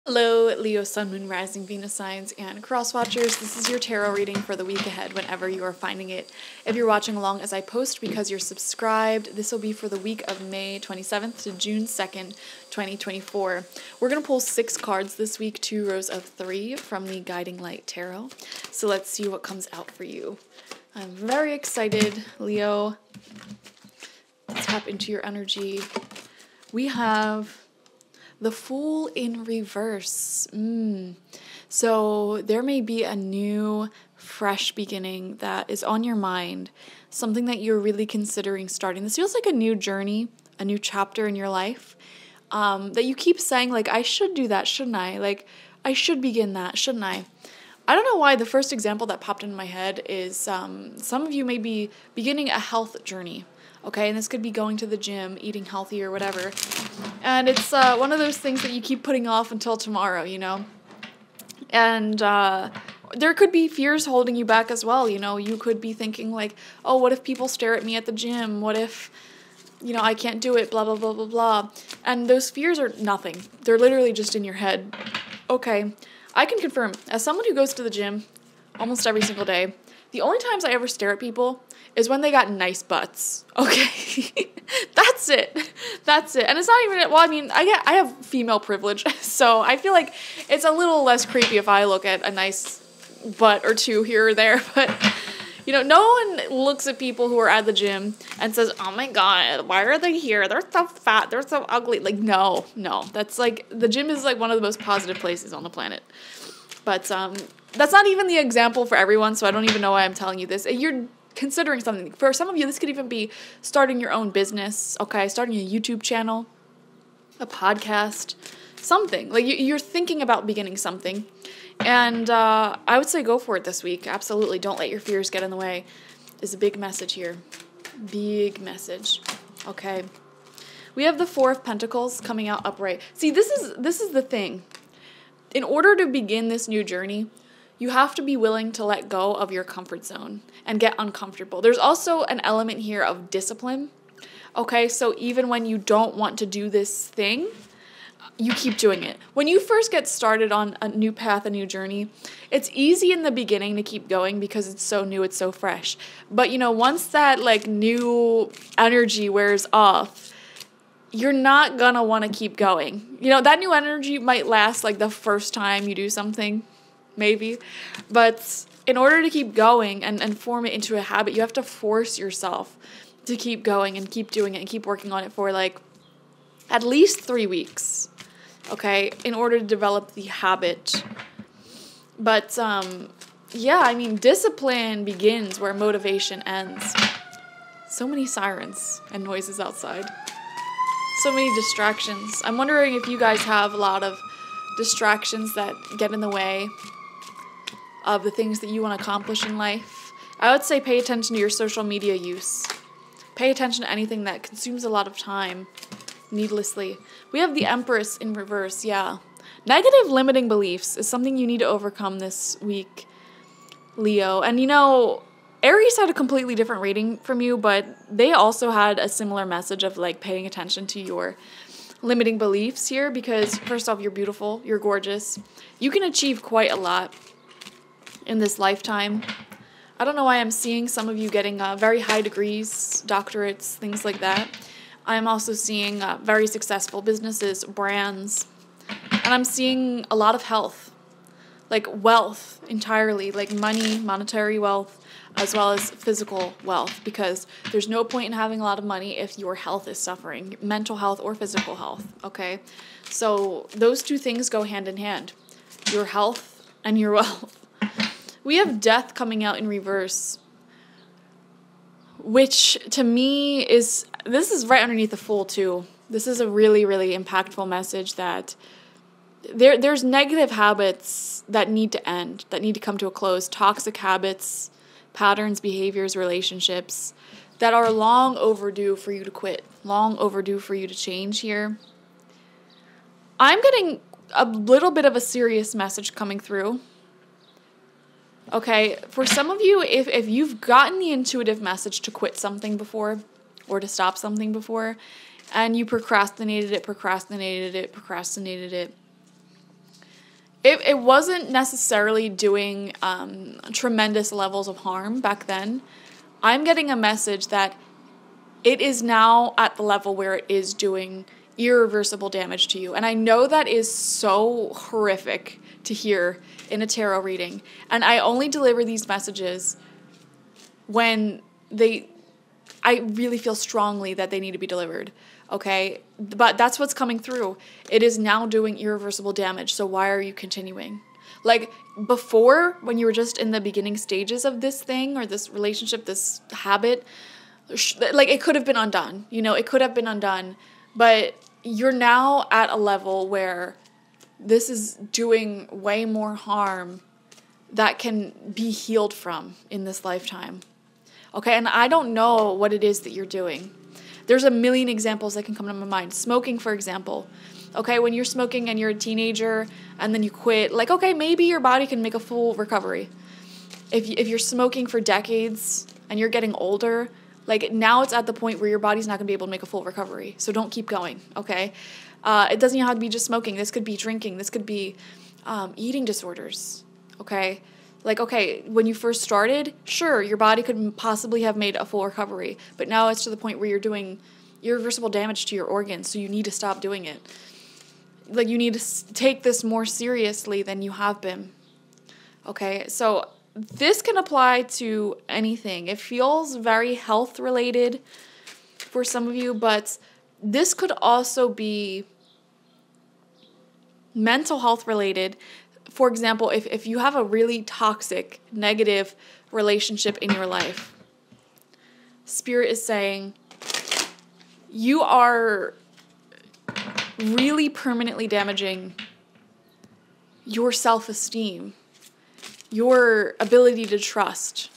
Hello, Leo, Sun, Moon, Rising, Venus signs, and cross watchers. This is your tarot reading for the week ahead whenever you are finding it. If you're watching along as I post because you're subscribed, this will be for the week of May 27th to June 2nd, 2024. We're going to pull 6 cards this week, 2 rows of 3 from the Guiding Light Tarot. So let's see what comes out for you. I'm very excited, Leo. Let's tap into your energy. We have the Fool in reverse. So there may be a new, fresh beginning that is on your mind, something that you're really considering starting. This feels like a new journey, a new chapter in your life, that you keep saying, like, I should do that, shouldn't I? Like, I should begin that, shouldn't I? I don't know why the first example that popped into my head is some of you may be beginning a health journey. Okay, and this could be going to the gym, eating healthy or whatever. And it's one of those things that you keep putting off until tomorrow, you know? And there could be fears holding you back as well, you know? You could be thinking like, oh, what if people stare at me at the gym? What if, you know, I can't do it, blah, blah, blah, blah, blah. And those fears are nothing. They're literally just in your head. Okay, I can confirm, as someone who goes to the gym almost every single day, the only times I ever stare at people is when they got nice butts. Okay. That's it. That's it. And it's not even, well, I mean, I have female privilege, so I feel like it's a little less creepy if I look at a nice butt or two here or there, but you know, no one looks at people who are at the gym and says, oh my God, why are they here? They're so fat. They're so ugly. Like, no. That's like, the gym is like one of the most positive places on the planet. But that's not even the example for everyone, so I don't even know why I'm telling you this. You're considering something. For some of you, this could even be starting your own business, okay? Starting a YouTube channel, a podcast, something. Like, you're thinking about beginning something. And I would say go for it this week. Absolutely. Don't let your fears get in the way. Is a big message here. Big message. Okay. We have the 4 of Pentacles coming out upright. See, this is the thing. In order to begin this new journey, you have to be willing to let go of your comfort zone and get uncomfortable. There's also an element here of discipline. Okay, so even when you don't want to do this thing, you keep doing it. When you first get started on a new path, a new journey, it's easy in the beginning to keep going because it's so new, it's so fresh. But you know, once that like new energy wears off, you're not gonna want to keep going. You know, that new energy might last like the first time you do something, maybe. But in order to keep going and form it into a habit, you have to force yourself to keep going and keep doing it and keep working on it for like at least 3 weeks, okay, in order to develop the habit. But yeah, I mean, discipline begins where motivation ends. So many sirens and noises outside. So many distractions. I'm wondering if you guys have a lot of distractions that get in the way of the things that you want to accomplish in life. I would say pay attention to your social media use. Pay attention to anything that consumes a lot of time needlessly. We have the Empress in reverse, yeah. Negative limiting beliefs is something you need to overcome this week, Leo. And you know, Aries had a completely different reading from you, but they also had a similar message of like paying attention to your limiting beliefs here because first off, you're beautiful, you're gorgeous. You can achieve quite a lot in this lifetime. I don't know why I'm seeing some of you getting very high degrees, doctorates, things like that. I'm also seeing very successful businesses, brands, and I'm seeing a lot of health, like wealth entirely, like money, monetary wealth, as well as physical wealth, because there's no point in having a lot of money if your health is suffering, mental health or physical health, okay? So those two things go hand in hand, your health and your wealth. We have Death coming out in reverse, which to me is, this is right underneath the Fool too. This is a really, really impactful message that there's negative habits that need to end, that need to come to a close, toxic habits, patterns, behaviors, relationships that are long overdue for you to quit, long overdue for you to change here. I'm getting a little bit of a serious message coming through. Okay, for some of you, if you've gotten the intuitive message to quit something before or to stop something before, and you procrastinated it, it wasn't necessarily doing tremendous levels of harm back then. I'm getting a message that it is now at the level where it is doing irreversible damage to you. And I know that is so horrific to hear in a tarot reading. And I only deliver these messages when I really feel strongly that they need to be delivered. Okay? But that's what's coming through. It is now doing irreversible damage. So why are you continuing? Like before, when you were just in the beginning stages of this thing or this relationship, this habit, like it could have been undone. It could have been undone. But you're now at a level where this is doing way more harm that can be healed from in this lifetime. Okay, and I don't know what it is that you're doing. There's a million examples that can come to my mind. Smoking, for example. Okay, when you're smoking and you're a teenager and then you quit, like, okay, maybe your body can make a full recovery. If you're smoking for decades and you're getting older, like now it's at the point where your body's not going to be able to make a full recovery. So don't keep going, okay? It doesn't even have to be just smoking. This could be drinking. This could be eating disorders, okay? Like, okay, when you first started, sure, your body could possibly have made a full recovery. But now it's to the point where you're doing irreversible damage to your organs, so you need to stop doing it. Like, you need to take this more seriously than you have been, okay? So this can apply to anything. It feels very health-related for some of you, but this could also be mental health-related. For example, if you have a really toxic, negative relationship in your life, Spirit is saying you are really permanently damaging your self-esteem, your ability to trust,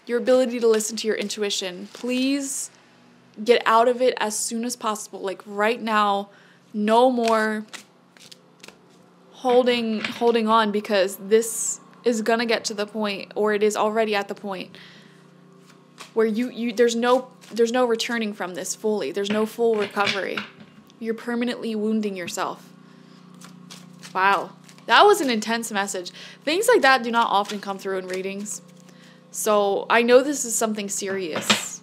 your ability to listen to your intuition. Please get out of it as soon as possible. Like right now, no more holding on, because this is gonna get to the point, or it is already at the point where there's no returning from this fully. There's no full recovery. You're permanently wounding yourself. Wow. That was an intense message. Things like that do not often come through in readings. So I know this is something serious.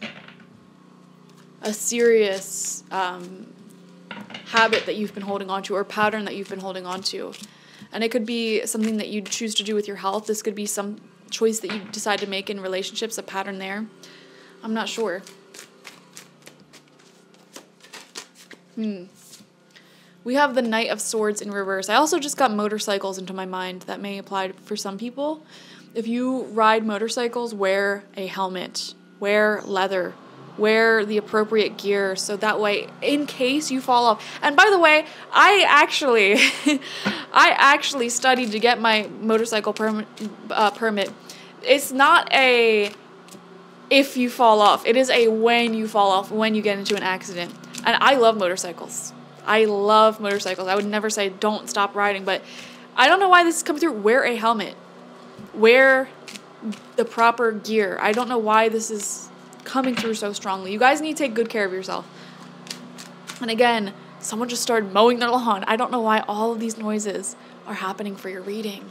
A serious habit that you've been holding on to, or pattern that you've been holding on to. And it could be something that you choose to do with your health. This could be some choice that you decide to make in relationships, a pattern there. I'm not sure. We have the Knight of Swords in reverse. I also just got motorcycles into my mind. That may apply for some people. If you ride motorcycles, wear a helmet. Wear leather. Wear the appropriate gear, so that way, in case you fall off. And by the way, I actually studied to get my motorcycle permit. It's not a if you fall off. It is a when you fall off, when you get into an accident. And I love motorcycles. I would never say don't stop riding, but I don't know why this is coming through. Wear a helmet. Wear the proper gear. I don't know why this is coming through so strongly. You guys need to take good care of yourself. And again, someone just started mowing their lawn. I don't know why all of these noises are happening for your reading.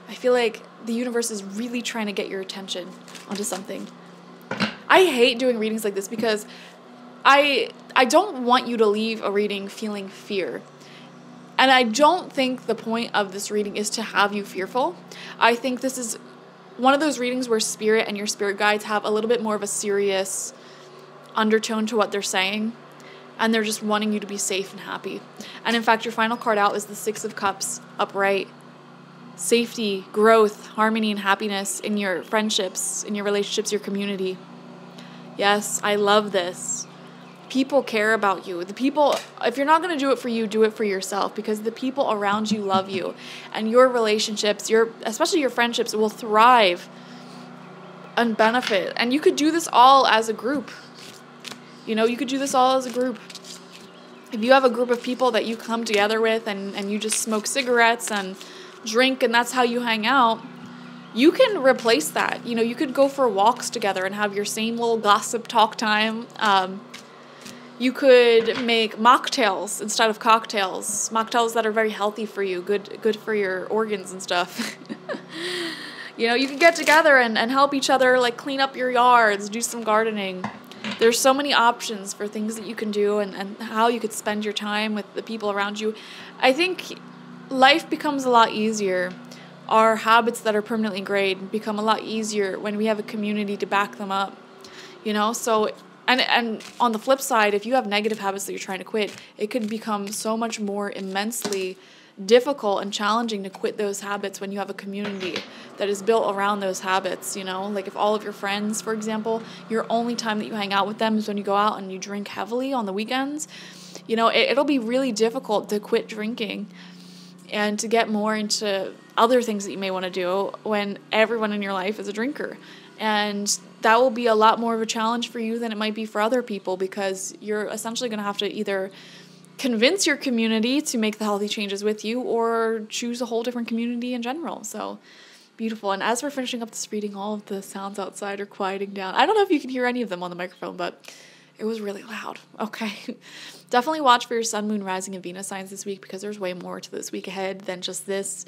I feel like the universe is really trying to get your attention onto something. I hate doing readings like this because I don't want you to leave a reading feeling fear. And I don't think the point of this reading is to have you fearful. I think this is one of those readings where Spirit and your spirit guides have a little bit more of a serious undertone to what they're saying, and they're just wanting you to be safe and happy. And in fact, your final card out is the Six of Cups, upright. Safety, growth, harmony, and happiness in your friendships, in your relationships, your community. Yes, I love this. People care about you. The people, if you're not going to do it for you, do it for yourself, because the people around you love you, and your relationships, especially your friendships, will thrive and benefit. And you could do this all as a group. You could do this all as a group. If you have a group of people that you come together with and you just smoke cigarettes and drink and that's how you hang out, you can replace that. You could go for walks together and have your same little gossip talk time. You could make mocktails instead of cocktails. Mocktails that are very healthy for you, good for your organs and stuff. You can get together and help each other, like clean up your yards, do some gardening. There's so many options for things that you can do and how you could spend your time with the people around you. I think life becomes a lot easier. Our habits that are permanently ingrained become a lot easier when we have a community to back them up. So and on the flip side, if you have negative habits that you're trying to quit, it could become so much more immensely difficult and challenging to quit those habits when you have a community that is built around those habits. Like if all of your friends, for example, your only time that you hang out with them is when you go out and you drink heavily on the weekends, it'll be really difficult to quit drinking and to get more into other things that you may want to do when everyone in your life is a drinker. And that will be a lot more of a challenge for you than it might be for other people, because you're essentially going to have to either convince your community to make the healthy changes with you or choose a whole different community in general. So beautiful. And as we're finishing up this reading, all of the sounds outside are quieting down. I don't know if you can hear any of them on the microphone, but it was really loud. Okay. Definitely watch for your sun, moon, rising, and Venus signs this week, because there's way more to this week ahead than just this.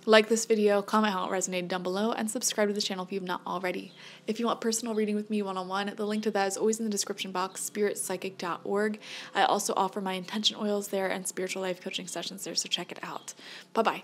Like this video, comment how it resonated down below, and subscribe to the channel if you've not already. If you want personal reading with me one-on-one, the link to that is always in the description box, spiritpsychic.org. I also offer my intention oils there and spiritual life coaching sessions there, so check it out. Bye-bye.